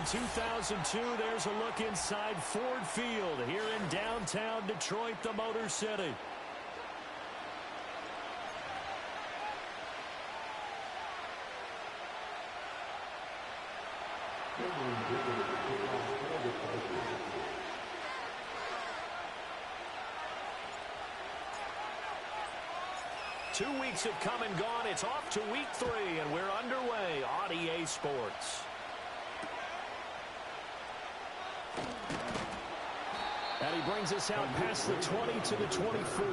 in 2002, there's a look inside Ford Field here in downtown Detroit, the Motor City. Two weeks have come and gone. It's off to week 3, and we're underway on EA Sports. And he brings us out past the 20 to the 24.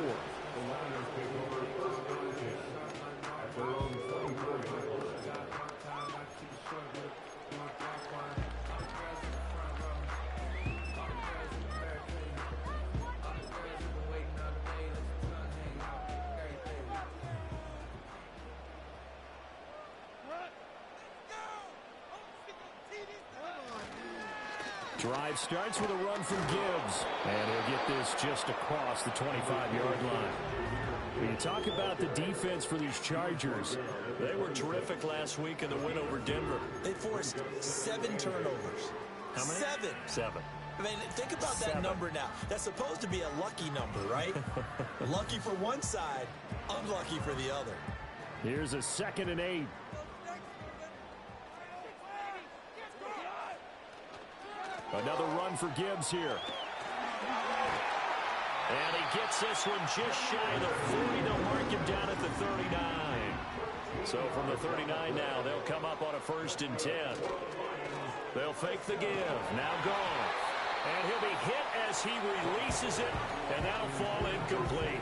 Drive starts with a run from Gibbs. And he'll get this just across the 25-yard line. When you talk about the defense for these Chargers, they were terrific last week in the win over Denver. They forced 7 turnovers. How many? 7. 7. I mean, think about that number now. That's supposed to be a lucky number, right? Lucky for one side, unlucky for the other. Here's a 2nd and 8. Another run for Gibbs here. And he gets this one just shy of the 40. They'll mark him down at the 39. So from the 39 now, they'll come up on a 1st and 10. They'll fake the give. Now gone. And he'll be hit as he releases it, and that'll fall incomplete.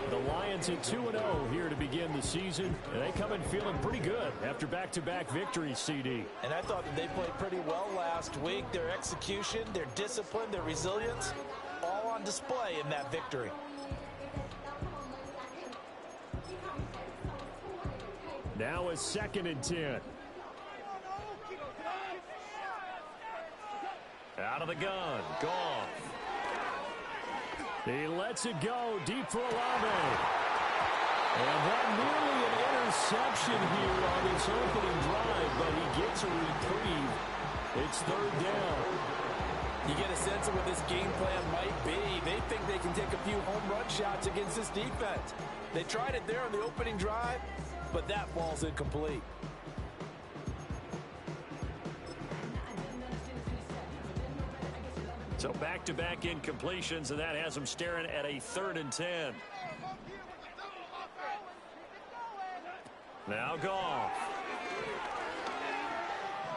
The Lions at 2-0 here to begin the season, and they come in feeling pretty good after back-to-back victories, CD. And I thought that they played pretty well last week. Their execution, their discipline, their resilience, all on display in that victory. Now a 2nd and 10. Out of the gun, Goff. He lets it go deep for Olave. And that nearly an interception here on this opening drive, but he gets a reprieve. It's 3rd down. You get a sense of what this game plan might be. They think they can take a few home run shots against this defense. They tried it there on the opening drive, but that falls incomplete. So back-to-back incompletions, and that has them staring at a 3rd and 10. Now Goff.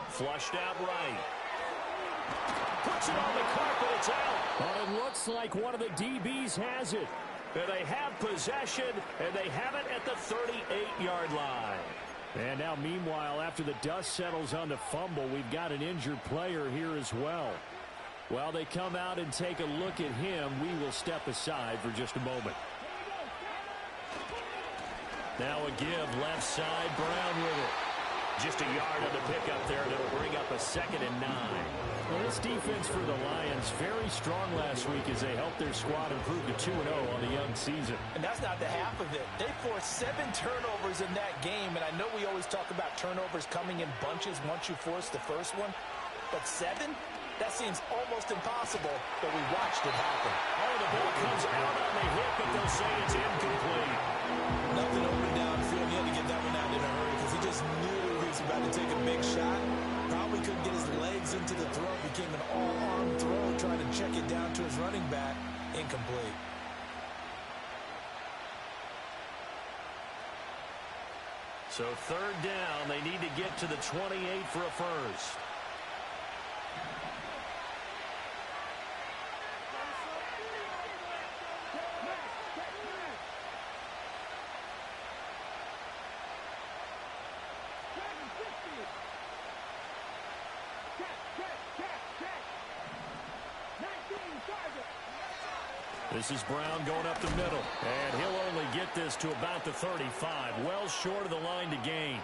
Flushed out right. Puts it on the carpet, it's out. But it looks like one of the DBs has it. And they have possession, and they have it at the 38-yard line. And now, meanwhile, after the dust settles on the fumble, we've got an injured player here as well. While they come out and take a look at him, we will step aside for just a moment. Now a give left side, Brown with it. Just a yard on the pickup there, and it'll bring up a 2nd and 9. Well, this defense for the Lions, very strong last week as they helped their squad improve to 2-0 on the young season. And that's not the half of it. They forced 7 turnovers in that game, and I know we always talk about turnovers coming in bunches once you force the first one, but 7? That seems almost impossible, but we watched it happen. Oh, the ball comes out on the hit, but they'll say it's incomplete. Nothing open downfield. He had to get that one out in a hurry because he just knew he was about to take a big shot. Probably couldn't get his legs into the throw. Became an all-arm throw, trying to check it down to his running back. Incomplete. So 3rd down, they need to get to the 28 for a 1st. This is Brown going up the middle, and he'll only get this to about the 35, well short of the line to gain.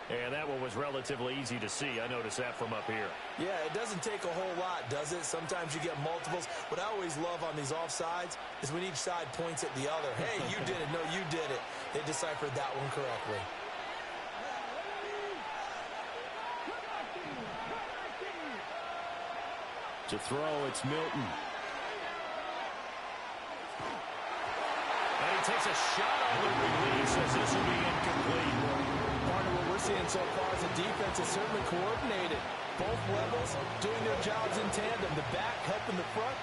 And that one was relatively easy to see. I noticed that from up here. Yeah, it doesn't take a whole lot, does it? Sometimes you get multiples. What I always love on these offsides is when each side points at the other. Hey, you did it. No, you did it. They deciphered that one correctly. To throw, it's Milton. And he takes a shot on the release as this will be incomplete. Part of what we're seeing so far is the defense is certainly coordinated. Both levels doing their jobs in tandem. The back helping the front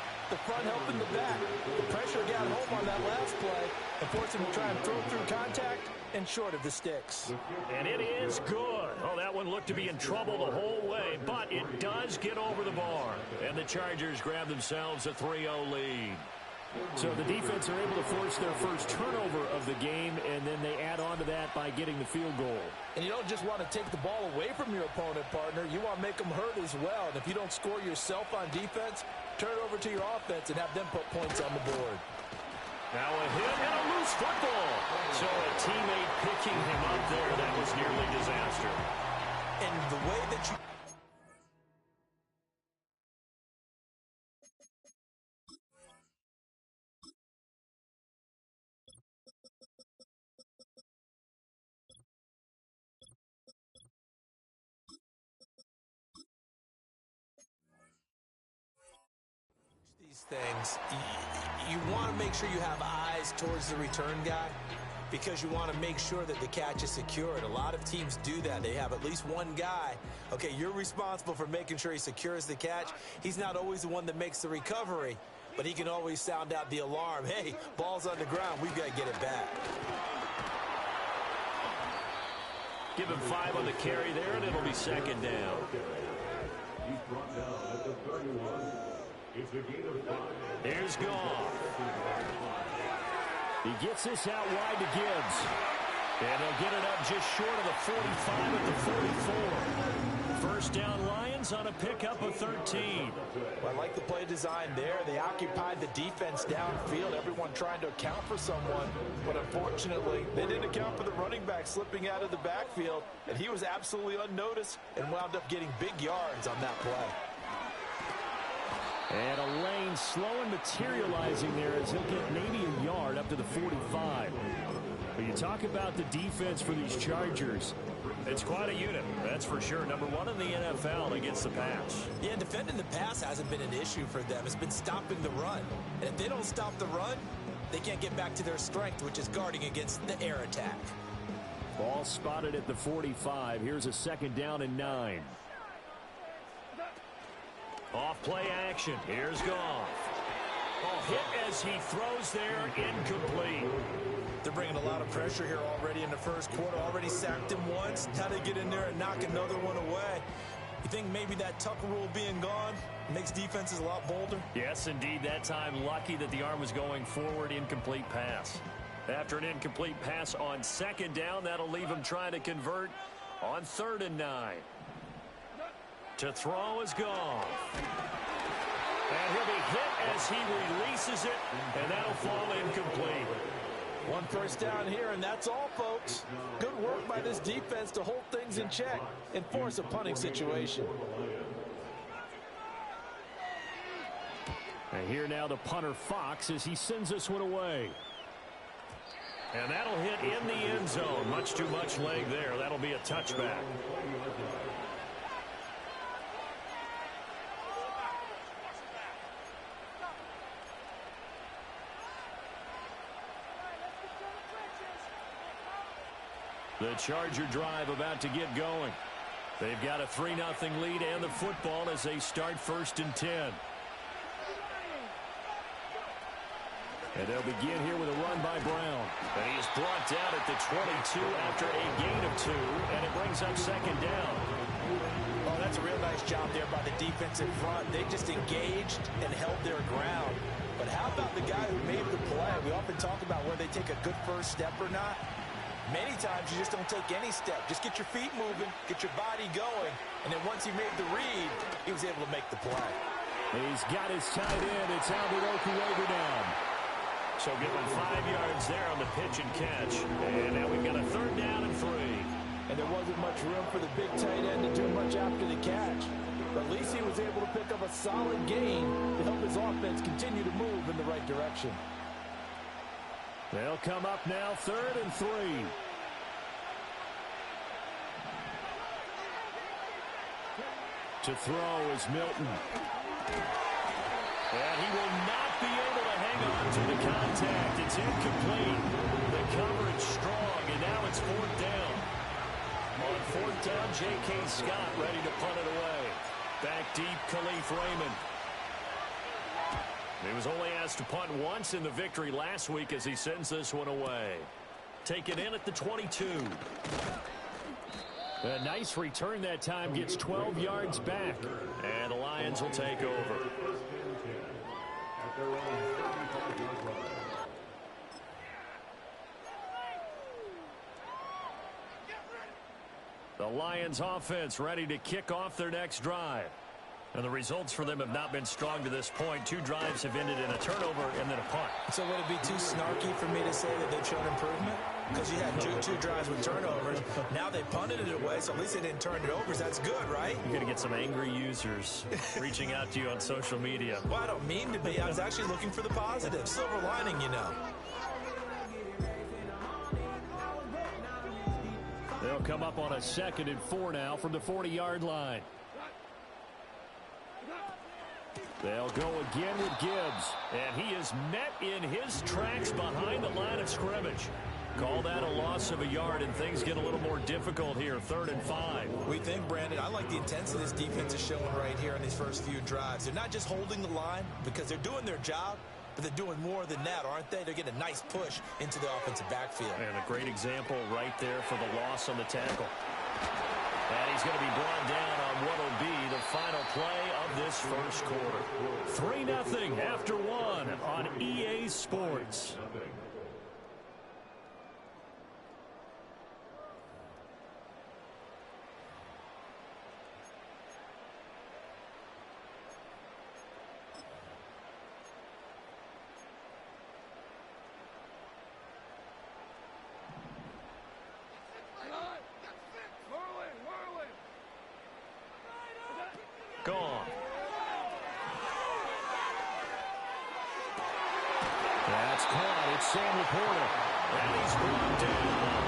helping the back. The pressure got home on that last play and forced him to try and throw through contact and short of the sticks. And it is good. Oh, that one looked to be in trouble the whole way, but it does get over the bar. And the Chargers grab themselves a 3-0 lead. So the defense are able to force their first turnover of the game, and then they add on to that by getting the field goal. And you don't just want to take the ball away from your opponent, partner. You want to make them hurt as well. And if you don't score yourself on defense, turn it over to your offense and have them put points on the board. Now a hit and a loose football. So a teammate picking him up there, that was nearly disaster. And the way that you... things, you want to make sure you have eyes towards the return guy because you want to make sure that the catch is secured. A lot of teams do that. They have at least one guy. Okay, you're responsible for making sure he secures the catch. He's not always the one that makes the recovery, but he can always sound out the alarm. Hey, ball's on the ground. We've got to get it back. Give him 5 on the carry there, and it'll be second down. He's brought down at the 31. It's a gain of 5. Here's Goff. He gets this out wide to Gibbs. And he'll get it up just short of the 45 at the 44. First down Lions on a pickup of 13. Well, I like the play design there. They occupied the defense downfield, everyone trying to account for someone. But unfortunately, they didn't account for the running back slipping out of the backfield. And he was absolutely unnoticed and wound up getting big yards on that play. And a lane slow and materializing there as he'll get maybe a yard up to the 45. But you talk about the defense for these Chargers. It's quite a unit, that's for sure. Number 1 in the NFL against the pass. Yeah, defending the pass hasn't been an issue for them. It's been stopping the run. And if they don't stop the run, they can't get back to their strength, which is guarding against the air attack. Ball spotted at the 45. Here's a second down and 9. Off play action. Here's Goff. Oh, hit as he throws there, incomplete. They're bringing a lot of pressure here already in the first quarter. Already sacked him once. Now they get in there and knock another one away. You think maybe that Tucker rule being gone makes defenses a lot bolder? Yes, indeed. That time, lucky that the arm was going forward. Incomplete pass. After an incomplete pass on second down, that'll leave him trying to convert on 3rd and 9. To throw is Goff. And he'll be hit as he releases it, and that'll fall incomplete. One first down here, and that's all, folks. Good work by this defense to hold things in check and force a punting situation. And here now the punter Fox as he sends this one away. And that'll hit in the end zone. Much too much leg there. That'll be a touchback. The Charger drive about to get going. They've got a 3-0 lead and the football as they start 1st and 10. And they'll begin here with a run by Brown. And he is brought down at the 22 after a gain of 2, and it brings up second down. Oh, that's a real nice job there by the defense in front. They just engaged and held their ground. But how about the guy who made the play? We often talk about whether they take a good first step or not. Many times you just don't take any step. Just get your feet moving, get your body going, and then once he made the read, he was able to make the play. He's got his tight end. It's Albert Okuegbunam down. So give him 5 yards there on the pitch and catch. And now we've got a 3rd down and 3. And there wasn't much room for the big tight end to do much after the catch. But at least he was able to pick up a solid gain to help his offense continue to move in the right direction. They'll come up now 3rd and 3. To throw is Milton. And he will not be able to hang on to the contact. It's incomplete. The coverage strong, and now it's fourth down. On fourth down, J.K. Scott ready to punt it away. Back deep, Khalif Raymond. He was only asked to punt once in the victory last week as he sends this one away. Taken in at the 22. A nice return that time, gets 12 yards back. And the Lions will take over. The Lions offense ready to kick off their next drive. And the results for them have not been strong to this point. 2 drives have ended in a turnover and then a punt. So would it be too snarky for me to say that they've shown improvement? Because you had two drives with turnovers. Now they punted it away, so at least they didn't turn it over. So that's good, right? You're going to get some angry users reaching out to you on social media. Well, I don't mean to be. I was actually looking for the positive. Silver lining, you know. They'll come up on a 2nd and 4 now from the 40-yard line. They'll go again with Gibbs. And he is met in his tracks behind the line of scrimmage. Call that a loss of a yard, and things get a little more difficult here. 3rd and 5. We think, Brandon, I like the intensity this defense is showing right here in these first few drives. They're not just holding the line because they're doing their job, but they're doing more than that, aren't they? They're getting a nice push into the offensive backfield. And a great example right there for the loss on the tackle. And he's going to be brought down on what will be the final play of this first quarter. 3-0 after 1 on EA Sports. Gone. That's caught. It's Sam Laporta. And he's brought down.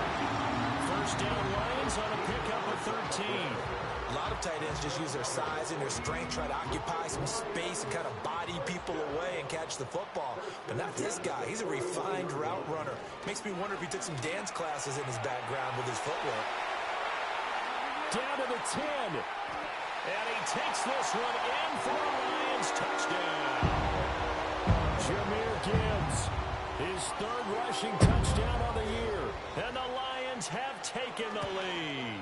First down, Lions on a pickup of 13. A lot of tight ends just use their size and their strength, try to occupy some space and kind of body people away and catch the football. But not this guy. He's a refined route runner. Makes me wonder if he took some dance classes in his background with his footwork. Down to the 10. And he takes this one in for a Lions touchdown. Jahmyr Gibbs, his 3rd rushing touchdown of the year. And the Lions have taken the lead.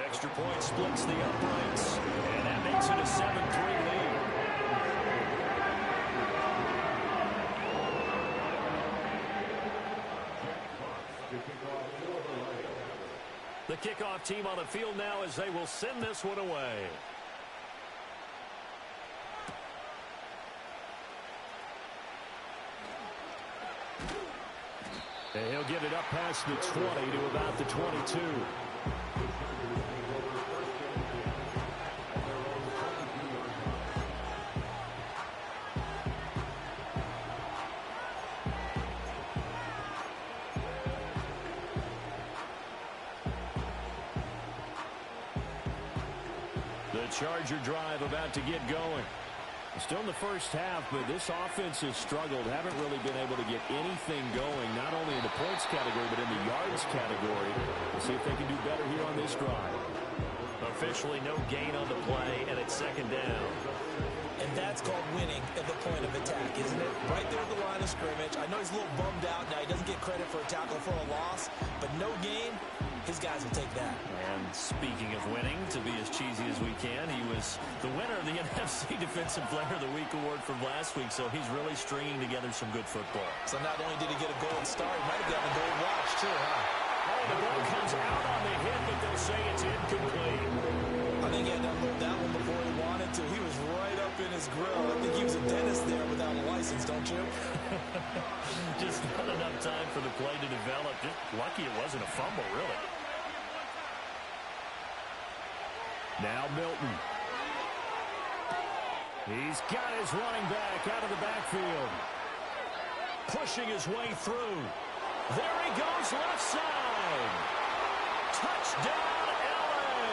Extra point splits the uprights. And that makes it a 7-3 lead. The kickoff team on the field now as they will send this one away. And he'll get it up past the 20 to about the 22. Charger drive about to get going. Still in the first half, but this offense has struggled. Haven't really been able to get anything going, not only in the points category, but in the yards category. We'll see if they can do better here on this drive. Officially no gain on the play, and it's 2nd down. And that's called winning at the point of attack, isn't it? Right there at the line of scrimmage. I know he's a little bummed out now. He doesn't get credit for a tackle for a loss, but no gain, his guys will take that. And speaking of winning, to be as cheesy as we can, he was the winner of the NFC Defensive Player of the Week award from last week, so he's really stringing together some good football. So not only did he get a gold star, he might have gotten a gold watch too, huh? Oh, the ball comes out on the hit, but they'll say it's incomplete. I think he had to unload that one before he wanted to. He was right up in his grill. I think he was a dentist there without a license, don't you? Just not enough time for the play to develop. Just lucky it wasn't a fumble, really. Now Milton. He's got his running back out of the backfield. Pushing his way through. There he goes, left side. Touchdown, LA.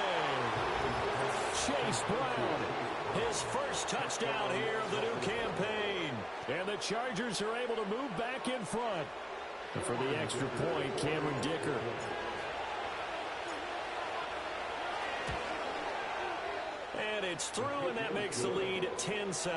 Chase Brown. His first touchdown here of the new campaign. And the Chargers are able to move back in front. And for the extra point, Cameron Dicker. And it's through, and that makes the lead 10-7.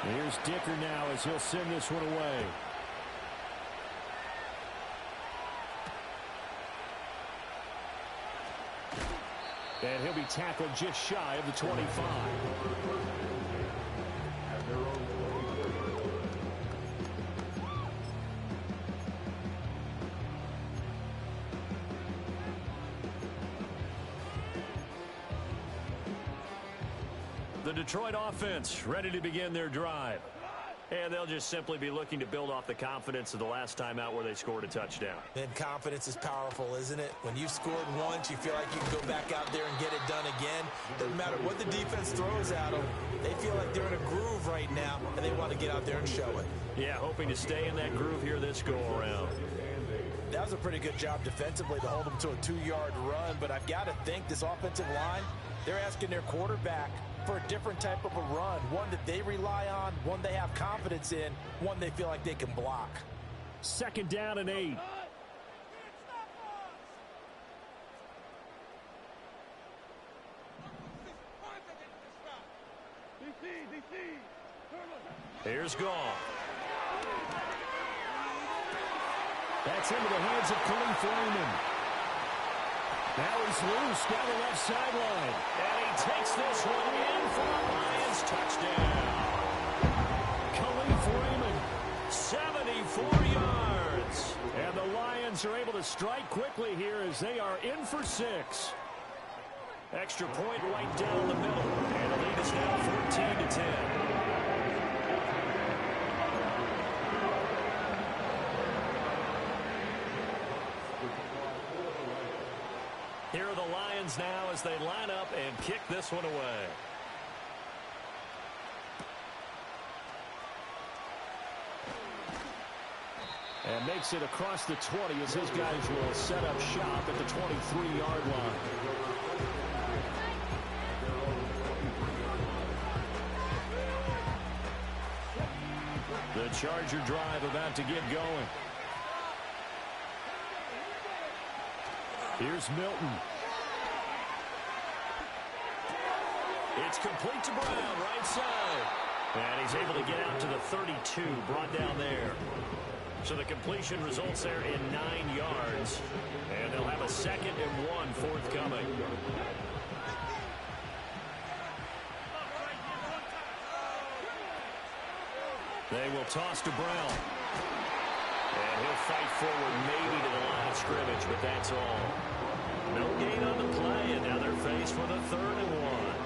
Here's Dicker now as he'll send this one away. And he'll be tackled just shy of the 25. The Detroit offense ready to begin their drive. And they'll just simply be looking to build off the confidence of the last time out where they scored a touchdown. And confidence is powerful, isn't it? When you've scored once, you feel like you can go back out there and get it done again. Doesn't matter what the defense throws at them. They feel like they're in a groove right now, and they want to get out there and show it. Yeah, hoping to stay in that groove here this go-around. That was a pretty good job defensively to hold them to a 2-yard run, but I've got to think this offensive line, they're asking their quarterback for a different type of a run, one that they rely on, one they have confidence in, one they feel like they can block. 2nd down and 8. Here's Goff. That's into the hands of Khalif Raymond. Now he's loose down the left sideline. And he takes this one in for a Lions touchdown. Khalif Raymond, 74 yards. And the Lions are able to strike quickly here as they are in for 6. Extra point right down the middle. And the lead is now 14-10. Here are the Lions now as they line up and kick this one away. And makes it across the 20 as his guys will set up shop at the 23-yard line. The Charger drive about to get going. Here's Milton. It's complete to Brown, right side. And he's able to get out to the 32, brought down there. So the completion results there in 9 yards. And they'll have a 2nd and 1 forthcoming. They will toss to Brown. And he'll fight forward maybe to the line of scrimmage, but that's all. No gain on the play, and now they're faced with a 3rd and 1.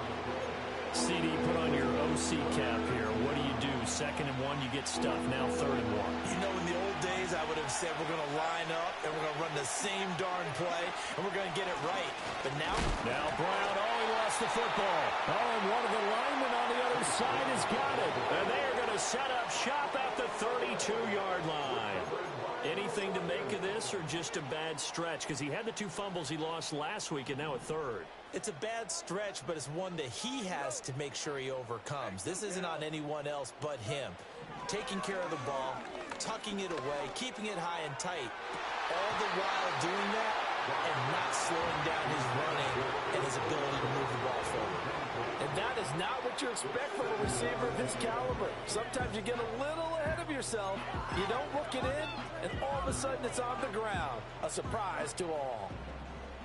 CD, put on your OC cap here. What do? 2nd and 1, you get stuffed. Now 3rd and 1. You know, in the old days, I would have said we're going to line up, and we're going to run the same darn play, and we're going to get it right. But now Brown, he lost the football. And one of the linemen on the other side has got it. And they are going to set up shop at the 32-yard line. Anything to make of this or just a bad stretch? Because he had the 2 fumbles he lost last week and now a 3rd. It's a bad stretch, but it's one that he has to make sure he overcomes. This isn't on anyone else but him. Taking care of the ball, tucking it away, keeping it high and tight, all the while doing that and not slowing down his running and his ability to move the ball forward. And that is not what you expect from a receiver of his caliber. Sometimes you get a little ahead of yourself, you don't look it in, and all of a sudden it's on the ground. A surprise to all.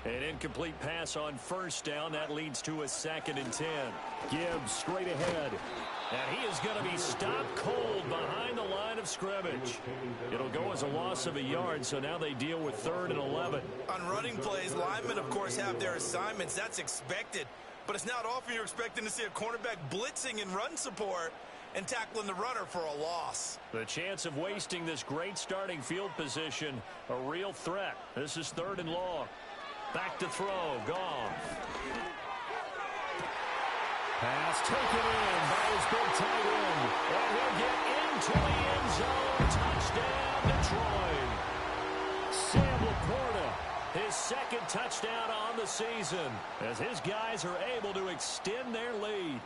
An incomplete pass on 1st down. That leads to a 2nd and 10. Gibbs straight ahead. And he is going to be stopped cold behind the line of scrimmage. It'll go as a loss of a yard, so now they deal with 3rd and 11. On running plays, linemen, of course, have their assignments. That's expected. But it's not often you're expecting to see a cornerback blitzing in run support and tackling the runner for a loss. The chance of wasting this great starting field position, a real threat. This is 3rd and long. Back to throw, Goff. Pass taken in by his big tight end. And he'll get into the end zone. Touchdown, Detroit. Sam Laporta, his second touchdown on the season, as his guys are able to extend their lead.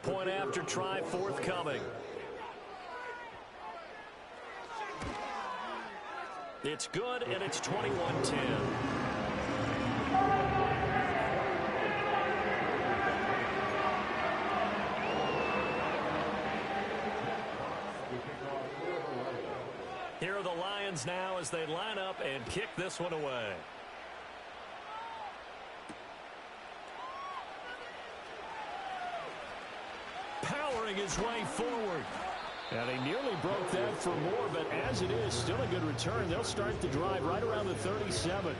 Point after try forthcoming. It's good, and it's 21-10. Here are the Lions now as they line up and kick this one away. Powering his way forward. And he nearly broke that for more, but as it is, still a good return. They'll start the drive right around the 37.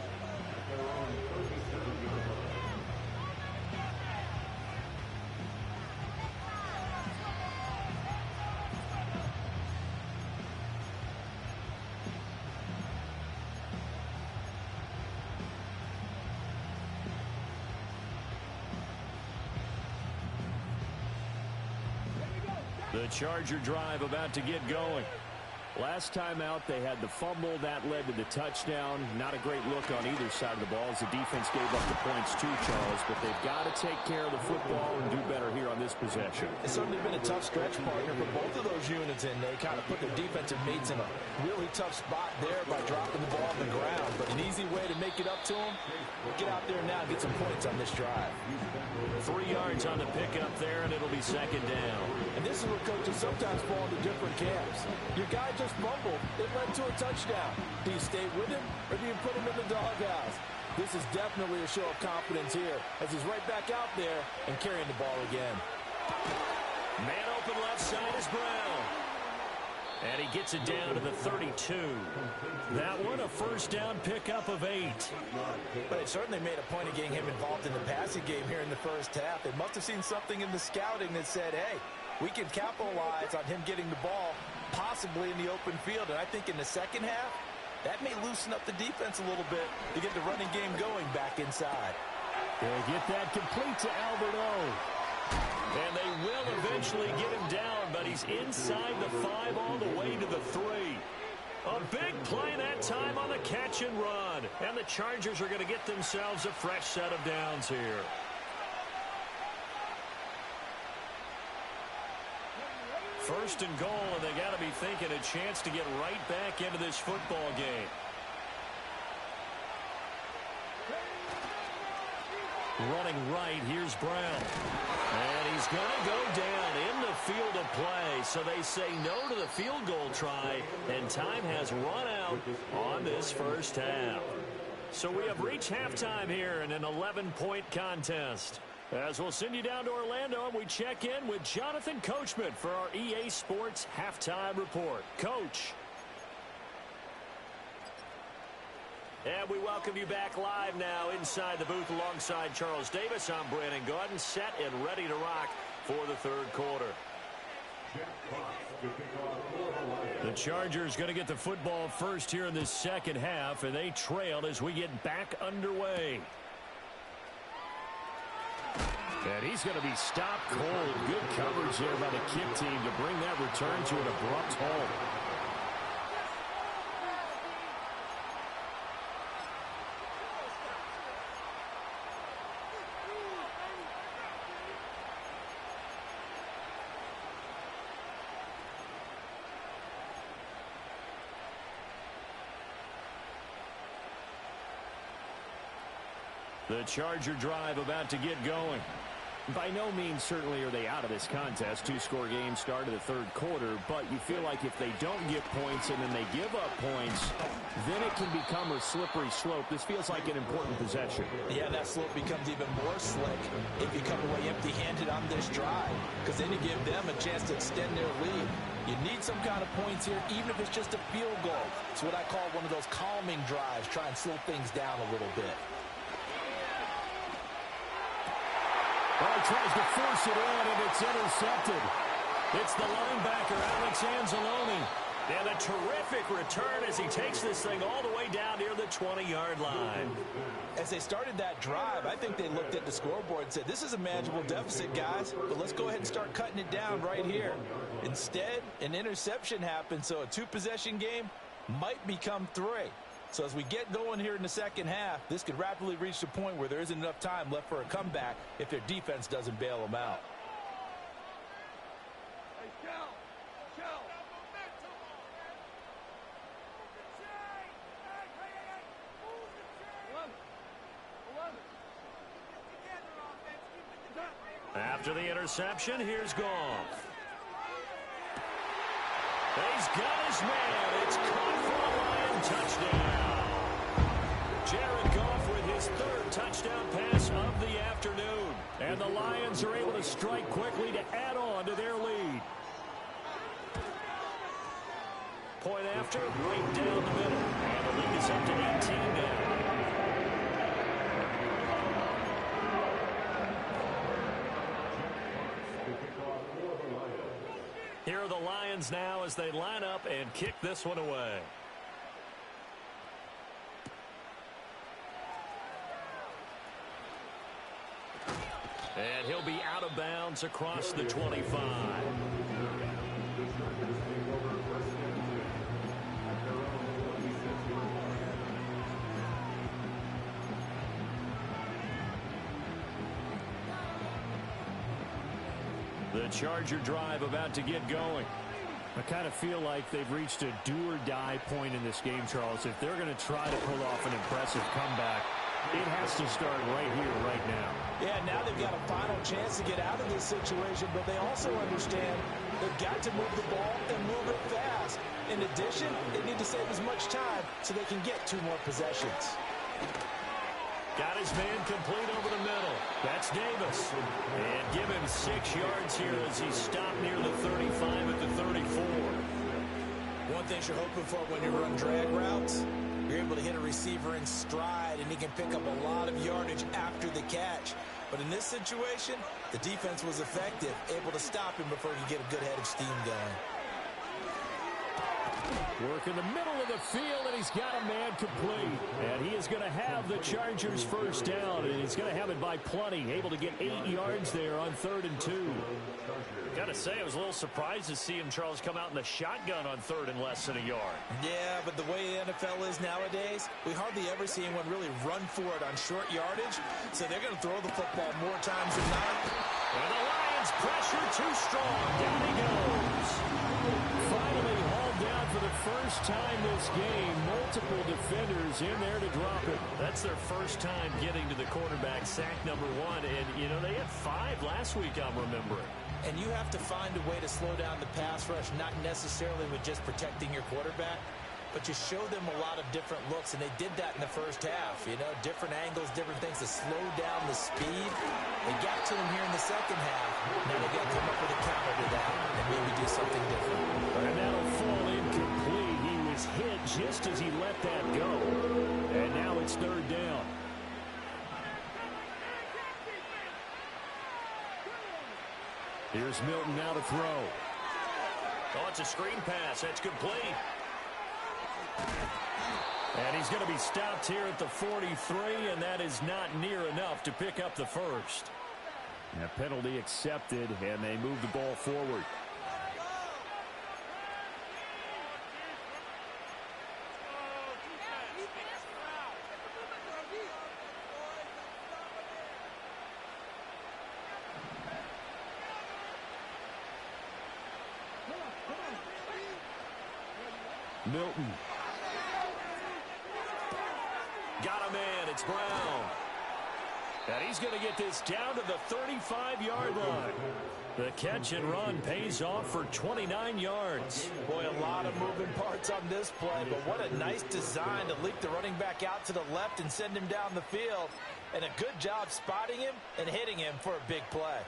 The Charger drive about to get going. Last time out, they had the fumble. That led to the touchdown. Not a great look on either side of the ball as the defense gave up the points too, Charles. But they've got to take care of the football and do better here on this possession. It's certainly been a tough stretch, partner, for both of those units, and they kind of put their defensive mates in a really tough spot there by dropping the ball on the ground. But an easy way to make it up to them, get out there now and get some points on this drive. 3 yards on the pickup there, and it'll be second down. And this is what coaches sometimes fall into different camps. Your guy just fumbled. It led to a touchdown. Do you stay with him, or do you put him in the doghouse? This is definitely a show of confidence here as he's right back out there and carrying the ball again. Man open left side is Brown. And he gets it down to the 32. That one a first down pickup of 8. But it certainly made a point of getting him involved in the passing game here in the first half. They must have seen something in the scouting that said, hey, we can capitalize on him getting the ball possibly in the open field. And I think in the second half, that may loosen up the defense a little bit to get the running game going back inside. They'll get that complete to Albert O. And they will eventually get him down, but he's inside the 5 all the way to the 3. A big play that time on the catch and run. And the Chargers are going to get themselves a fresh set of downs here. First and goal, and they got to be thinking a chance to get right back into this football game. Running right, here's Brown. And he's going to go down in the field of play. So they say no to the field goal try, and time has run out on this first half. So we have reached halftime here in an 11-point contest. As we'll send you down to Orlando, and we check in with Jonathan Coachman for our EA Sports Halftime Report. Coach. And we welcome you back live now inside the booth alongside Charles Davis. I'm Brandon Gaudin, set and ready to rock for the third quarter. The Chargers going to get the football first here in this second half, and they trail as we get back underway. And he's going to be stopped cold. Good coverage there by the kick team to bring that return to an abrupt halt. The Charger drive about to get going. By no means, certainly, are they out of this contest. Two-score game start of the third quarter, but you feel like if they don't get points and then they give up points, then it can become a slippery slope. This feels like an important possession. Yeah, that slope becomes even more slick if you come away empty-handed on this drive, because then you give them a chance to extend their lead. You need some kind of points here, even if it's just a field goal. It's what I call one of those calming drives, try and slow things down a little bit. Well, he tries to force it in, and it's intercepted. It's the linebacker, Alex Anzalone. And a terrific return as he takes this thing all the way down near the 20-yard line. As they started that drive, I think they looked at the scoreboard and said, this is a manageable deficit, guys, but let's go ahead and start cutting it down right here. Instead, an interception happened, so a two-possession game might become 3. So as we get going here in the second half, this could rapidly reach the point where there isn't enough time left for a comeback if their defense doesn't bail them out. After the interception, here's Goff. He's got his man. It's caught for a Lion touchdown. Jared Goff with his 3rd touchdown pass of the afternoon. And the Lions are able to strike quickly to add on to their lead. Point after, right down the middle. And the lead is up to 18 now. Here are the Lions now as they line up and kick this one away. And he'll be out of bounds across the 25. The Charger drive about to get going. I kind of feel like they've reached a do-or-die point in this game, Charles. If they're going to try to pull off an impressive comeback, it has to start right here, right now. Yeah, now they've got a final chance to get out of this situation, but they also understand they've got to move the ball and move it fast. In addition, they need to save as much time so they can get 2 more possessions. Got his man complete over the middle. That's Davis. And give him 6 yards here as he stopped near the 35 at the 34. One thing you're hoping for when you run drag routes, you're able to hit a receiver in stride, and he can pick up a lot of yardage after the catch. But in this situation, the defense was effective, able to stop him before he could get a good head of steam going. Work in the middle of the field, and he's got a man complete. And he is going to have the Chargers first down, and he's going to have it by plenty. Able to get 8 yards there on 3rd and 2. Got to say, I was a little surprised to see him, Charles, come out in the shotgun on 3rd and less than a yard. Yeah, but the way the NFL is nowadays, we hardly ever see anyone really run for it on short yardage. So they're going to throw the football more times than not. And the Lions pressure too strong. Down he goes. Finally hauled down for the first time this game. Multiple defenders in there to drop it. That's their first time getting to the quarterback, sack number 1. And, you know, they had 5 last week, I'm remembering. And you have to find a way to slow down the pass rush, not necessarily with just protecting your quarterback, but you show them a lot of different looks, and they did that in the first half. You know, different angles, different things to slow down the speed. They got to him here in the second half. Now they got to come up with a counter to that and maybe do something different. And that'll fall incomplete. He was hit just as he let that go. And now it's 3rd down. Here's Milton now to throw. Oh, it's a screen pass. That's complete. And he's going to be stopped here at the 43, and that is not near enough to pick up the first. And a penalty accepted, and they move the ball forward. Milton. Got a man. It's Brown. And he's going to get this down to the 35-yard line. The catch and run pays off for 29 yards. Boy, a lot of moving parts on this play, but what a nice design to leak the running back out to the left and send him down the field. And a good job spotting him and hitting him for a big play.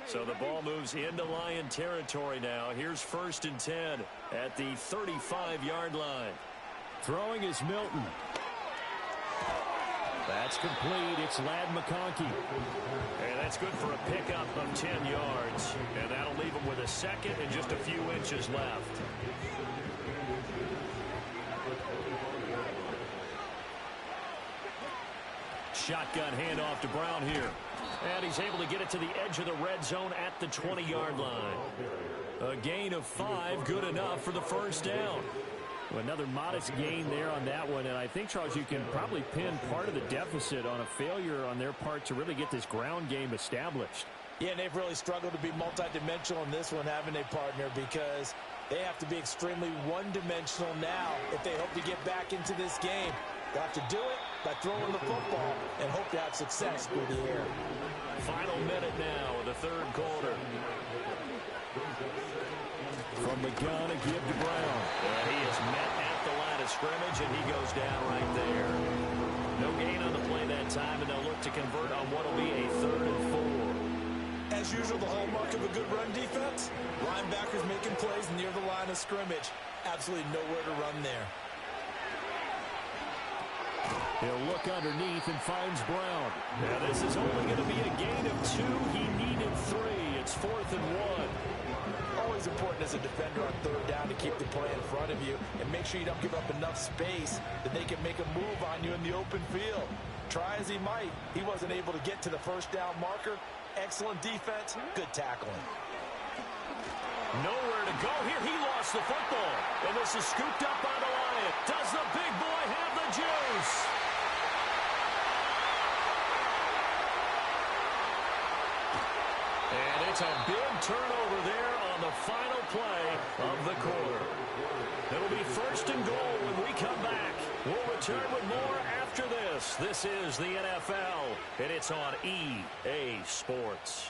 So the ball moves into Lion territory now. Here's 1st and 10 at the 35-yard line. Throwing is Milton. That's complete. It's Ladd McConkey. And that's good for a pickup of 10 yards. And that'll leave him with the second and just a few inches left. Shotgun handoff to Brown here. And he's able to get it to the edge of the red zone at the 20-yard line. A gain of 5, good enough for the first down. Another modest gain there on that one, and I think, Charles, you can probably pin part of the deficit on a failure on their part to really get this ground game established. Yeah, and they've really struggled to be multidimensional in this one, haven't they, partner, because they have to be extremely one-dimensional now if they hope to get back into this game. They'll have to do it by throwing the football and hope to have success through the air. Final minute now of the third quarter. From the gun, a give to Brown. And he is met at the line of scrimmage, and he goes down right there. No gain on the play that time, and they'll look to convert on what will be a 3rd and 4. As usual, the hallmark of a good run defense, linebackers making plays near the line of scrimmage. Absolutely nowhere to run there. He'll look underneath and finds Brown. Now this is only going to be a gain of 2. He needed 3. It's 4th and 1. Always important as a defender on third down to keep the play in front of you and make sure you don't give up enough space that they can make a move on you in the open field. Try as he might, he wasn't able to get to the first down marker. Excellent defense, good tackling. Nowhere to go here. He lost the football. And this is scooped up by the Lion. Does the big boy have the juice? And it's a big turnover there on the final play of the quarter. It'll be 1st and goal when we come back. We'll return with more after this. This is the NFL, and it's on EA Sports.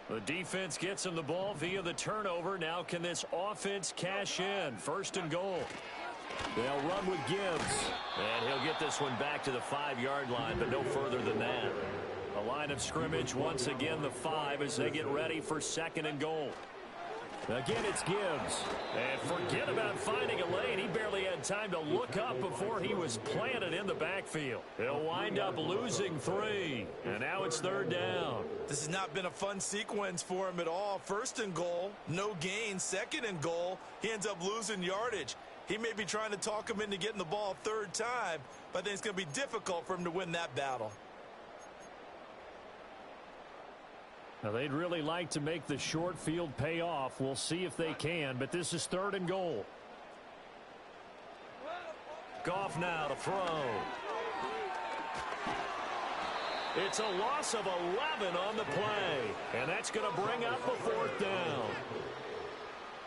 The defense gets him the ball via the turnover. Now can this offense cash in? 1st and goal. They'll run with Gibbs. And he'll get this one back to the 5-yard line, but no further than that. A line of scrimmage, once again the 5 as they get ready for 2nd and goal. Again, it's Gibbs. And forget about finding a lane. He barely had time to look up before he was planted in the backfield. He'll wind up losing 3. And now it's 3rd down. This has not been a fun sequence for him at all. 1st and goal, no gain. 2nd and goal, he ends up losing yardage. He may be trying to talk him into getting the ball 3rd time, but I think it's going to be difficult for him to win that battle. Now, they'd really like to make the short field pay off. We'll see if they can, but this is 3rd and goal. Goff now to throw. It's a loss of 11 on the play, and that's going to bring up a 4th down.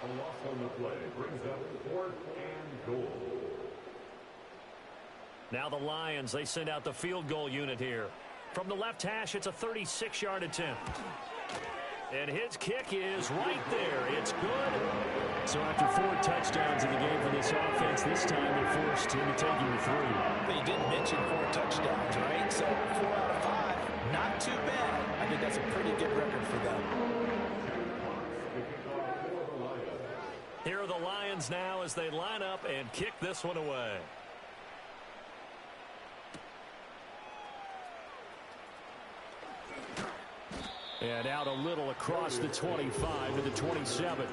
A loss on the play brings up 4th and goal. Now the Lions, they send out the field goal unit here. From the left hash, it's a 36-yard attempt. And his kick is right there. It's good. So after 4 touchdowns in the game for this offense, this time they're forced into taking the 3. But you didn't mention 4 touchdowns, right? So 4 out of 5, not too bad. I think that's a pretty good record for them. Here are the Lions now as they line up and kick this one away. And out a little across the 25 to the 27.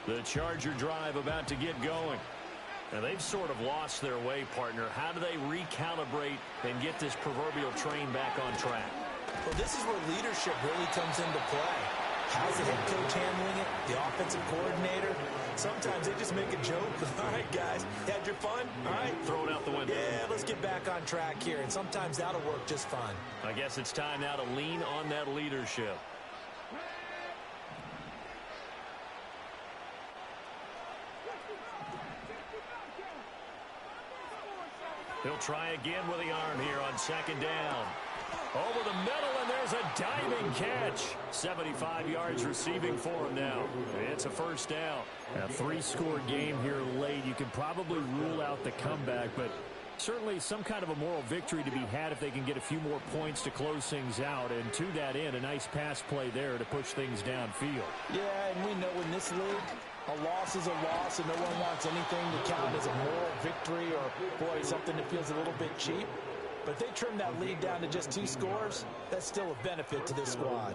The Charger drive about to get going. And they've sort of lost their way, partner. How do they recalibrate and get this proverbial train back on track? Well, this is where leadership really comes into play. How's the head coach handling it? The offensive coordinator? Sometimes they just make a joke. All right, guys, had your fun? All right. Throw it out the window. Yeah, let's get back on track here. And sometimes that'll work just fine. I guess it's time now to lean on that leadership. He'll try again with the arm here on 2nd down. Over the middle, and is a diving catch. 75 yards receiving for him now. It's a first down. A 3-score game here late. You can probably rule out the comeback, but certainly some kind of a moral victory to be had if they can get a few more points to close things out. And to that end, a nice pass play there to push things downfield. Yeah, and we know in this league, a loss is a loss, and no one wants anything to count as a moral victory or, boy, something that feels a little bit cheap. But if they trim that lead down to just 2 scores, that's still a benefit to this squad.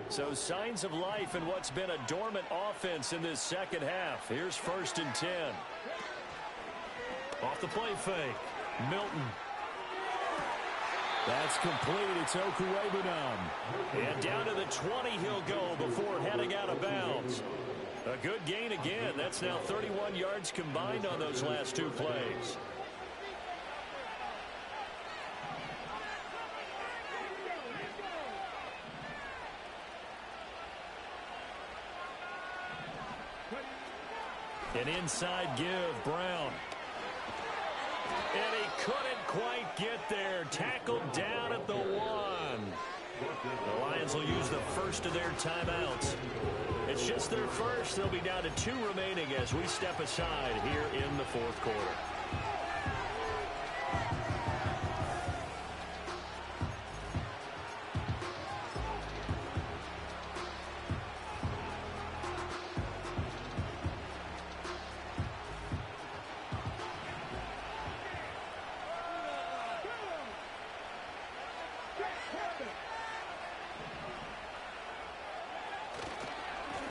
So signs of life in what's been a dormant offense in this second half. Here's 1st and 10. Off the play fake. Milton. That's complete. It's Okuwebunam. And down to the 20 he'll go before heading out of bounds. A good gain again. That's now 31 yards combined on those last 2 plays. An inside give, Brown. And he couldn't quite get there. Tackled down at the 1. The Lions will use the first of their timeouts. It's just their first. They'll be down to 2 remaining as we step aside here in the 4th quarter.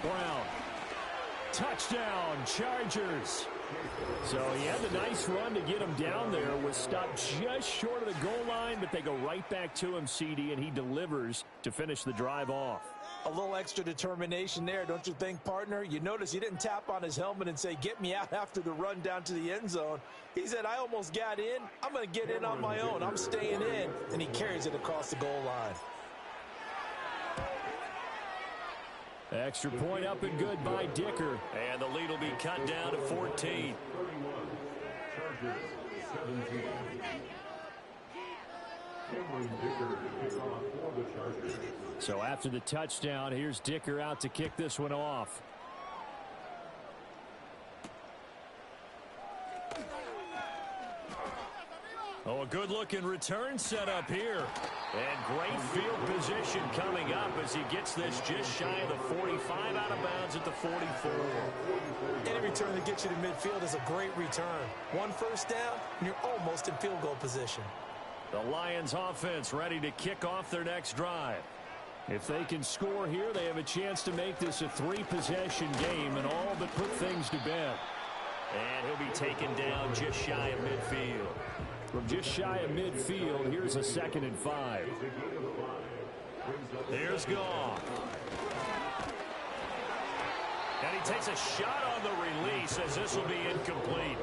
Brown. Touchdown, Chargers. So he had the nice run to get him down there. Was stopped just short of the goal line, but they go right back to him, CD, and he delivers to finish the drive off. A little extra determination there, don't you think, partner? You notice he didn't tap on his helmet and say, get me out after the run down to the end zone. He said, I almost got in. I'm going to get in on my own. I'm staying in. And he carries it across the goal line. Extra point up and good by Dicker. And the lead will be cut down to 14. 31. Chargers 17. Cameron Dicker to kick off for the Chargers. So after the touchdown, here's Dicker out to kick this one off. Oh, a good-looking return set up here. And great field position coming up as he gets this just shy of the 45 out of bounds at the 44. Any return that gets you to midfield is a great return. 1 first down, and you're almost in field goal position. The Lions offense ready to kick off their next drive. If they can score here, they have a chance to make this a 3-possession game and all but put things to bed. And he'll be taken down just shy of midfield. From just shy of midfield, here's a 2nd and 5. Here's Goff. And he takes a shot on the release as this will be incomplete.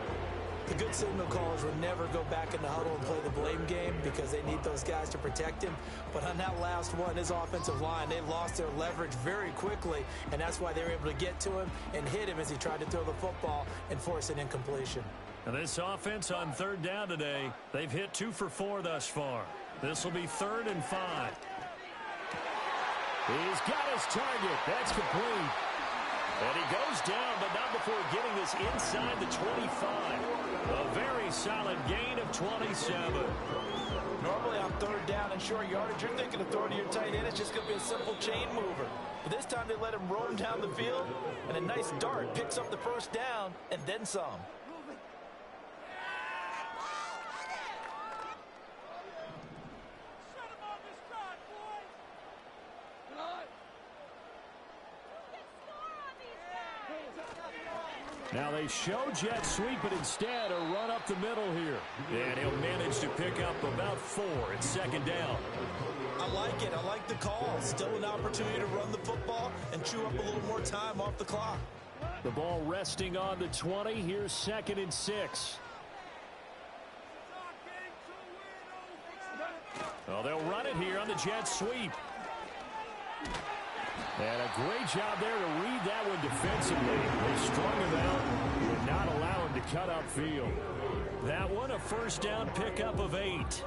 The good signal callers will never go back in the huddle and play the blame game because they need those guys to protect him. But on that last one, his offensive line, they lost their leverage very quickly, and that's why they were able to get to him and hit him as he tried to throw the football and force an incompletion. And this offense on 3rd down today, they've hit 2 for 4 thus far. This will be 3rd and 5. He's got his target. That's complete. And he goes down, but not before getting this inside the 25. A very solid gain of 27. Normally on 3rd down and short yardage, you're thinking of throwing to your tight end. It's just going to be a simple chain mover. But this time they let him roam down the field, and a nice dart picks up the first down and then some. Now they show jet sweep, but instead a run up the middle here. And he'll manage to pick up about 4. It's 2nd down. I like it. I like the call. Still an opportunity to run the football and chew up a little more time off the clock. The ball resting on the 20. Here's 2nd and 6. Well, they'll run it here on the jet sweep. And a great job there to read that one defensively. They strung him out, would not allow him to cut upfield. That one a first down pickup of 8.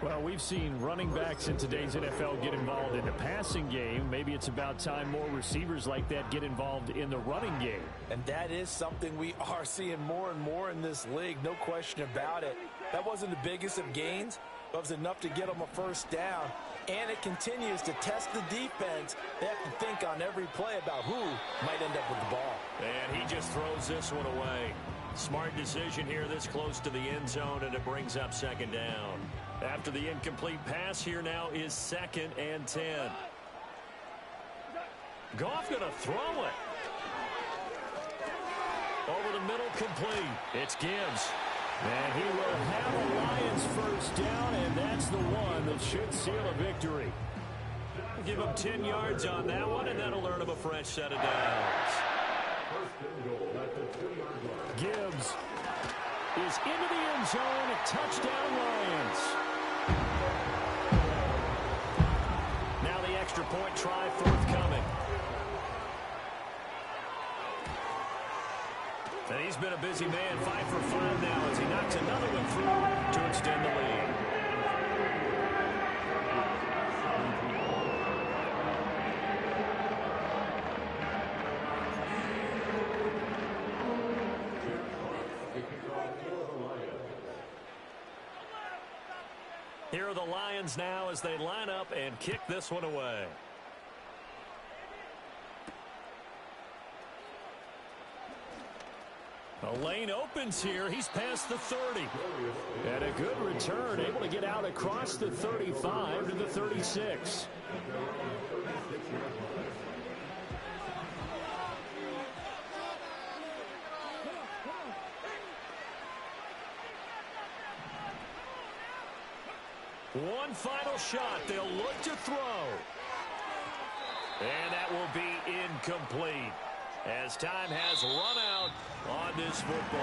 Well, we've seen running backs in today's NFL get involved in the passing game. Maybe it's about time more receivers like that get involved in the running game. And that is something we are seeing more and more in this league, no question about it. That wasn't the biggest of gains, but it was enough to get them a first down. And it continues to test the defense. They have to think on every play about who might end up with the ball. And he just throws this one away. Smart decision here this close to the end zone, and it brings up second down. After the incomplete pass, here now is 2nd and 10. Goff going to throw it. Over the middle, complete. It's Gibbs. And he will have a Lions first down, and that's the one that should seal a victory. Give him 10 yards on that one, and that'll earn him a fresh set of downs. Gibbs is into the end zone. Touchdown, Lions. Now the extra point try forthcoming. And he's been a busy man, 5 for 5 now as he knocks another one through to extend the lead. Here are the Lions now as they line up and kick this one away. A lane opens here. He's past the 30. And a good return, able to get out across the 35 to the 36. One final shot. They'll look to throw. And that will be incomplete, as time has run out on this football.